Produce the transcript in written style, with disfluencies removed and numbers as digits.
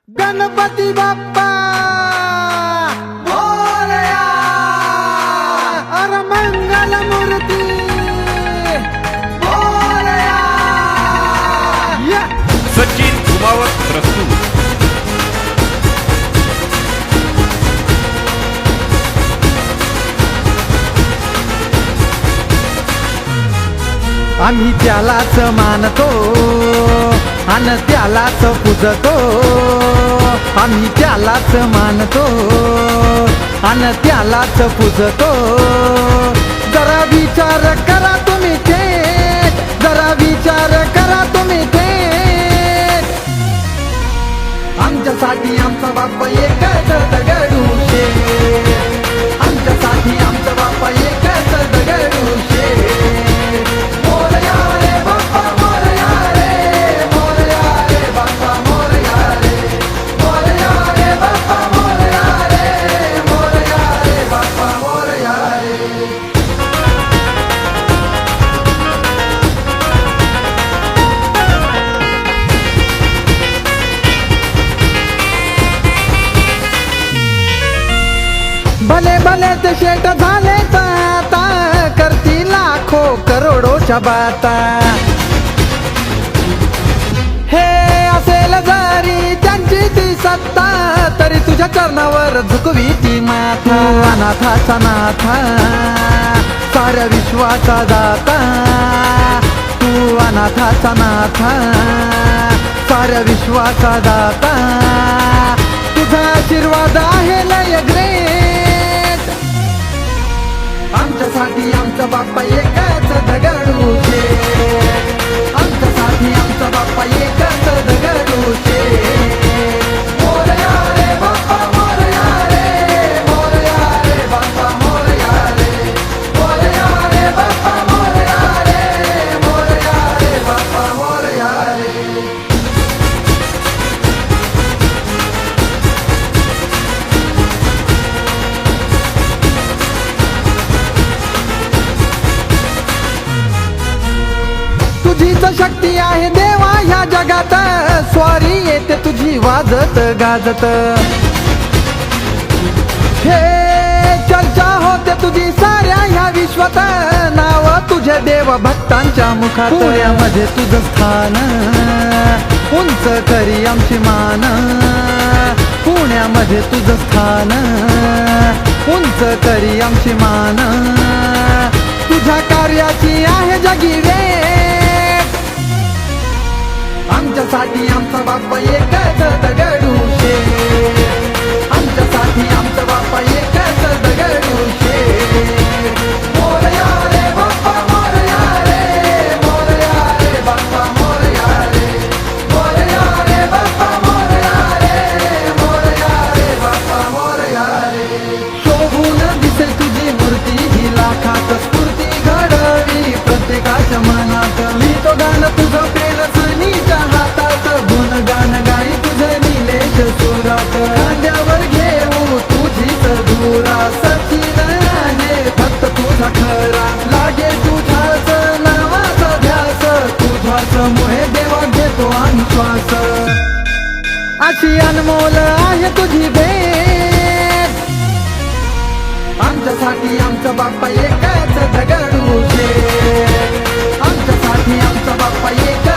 गणपती बाप्पा मोरया, अरे मंगल मूर्ती मोरया. सचिन उमावत प्रस्तुत. आम्ही त्यालाच मानतो आणि त्यालाच पूजतो. आम्ही त्यालाच मानतो आणि त्यालाच पूजतो. जरा विचार करा तुम्ही थेट, जरा विचार करा तुम्ही थेट. आमच्यासाठी आमचा बाप्पा एकच दगडूशेठ, आमच्यासाठी आमचा बाप्पा एकच दगडूशेठ. भले भले ते शेट झाले आता, करती लाखो करोडोच्या बाता. हे असेल जरी त्यांची ती सत्ता, तरी तुझ्या चरणावर झुकवी ती माथा. अनाथाचा नाथा, साऱ्या विश्वाचा दाता. तू अनाथाचा नाथा, साऱ्या विश्वाचा दाता. तुझा आशीर्वाद आहे लय ग्रेट. आमच्यासाठी आमचा बाप्पा एकच दगडूशेठ, आमच्यासाठी आमचा बाप्पा एकच दगडूशेठ. मोरया रे बाप्पा मोरया रे, मोरया रे बाप्पा मोरया रे, मोरया रे बाप्पा मोरया रे, मोरया रे बाप्पा मोरया रे. तुझीच शक्ती आहे देवा ह्या जगात, स्वारी येते तुझी वाजत गाजत. हे चर्चा होते तुझी साऱ्या ह्या विश्वात, नाव तुझे देव भक्तांच्या मुखात. पुण्यामध्ये तुझं स्थान उंच करी आमची मान, पुण्यामध्ये तुझं स्थान उंच करी आमची मान. तुझ्या कार्याची आहे जगी वेट. आमच्यासाठी आमचा बाप्पा एकच दगडूशेठ, आमच्यासाठी आमचा बाप्पा एकच दगडूशेठ. मोरया रे बाप्पा मोरया रे, मोरया रे बाप्पा मोरया रे, मोरया रे बाप्पा मोरया रे, मोरया रे बाप्पा मोरया रे. शोभून दिसेल तुझी मूर्ती ही लाखात, स्फूर्ती घडवी प्रत्येकाच्या मनात. मी तो गाणं तुझं प्रेम सनीच्या हातात, गुणगान गाई तुझं निलेश सुरात. खांद्यावर घेऊ तुझीच धुरा, सचिन आहे फक्त तुझा खरा. लागे तुझ्याच नावाचा ध्यास, तुझ्याच मुळे देवा घेतो आम्ही श्वास. अशी अनमोल आहे तुझी भेट. आमच्यासाठी आमचा बाप्पा एकच दगडूशेठ, आमच्यासाठी आमचा बाप्पा एक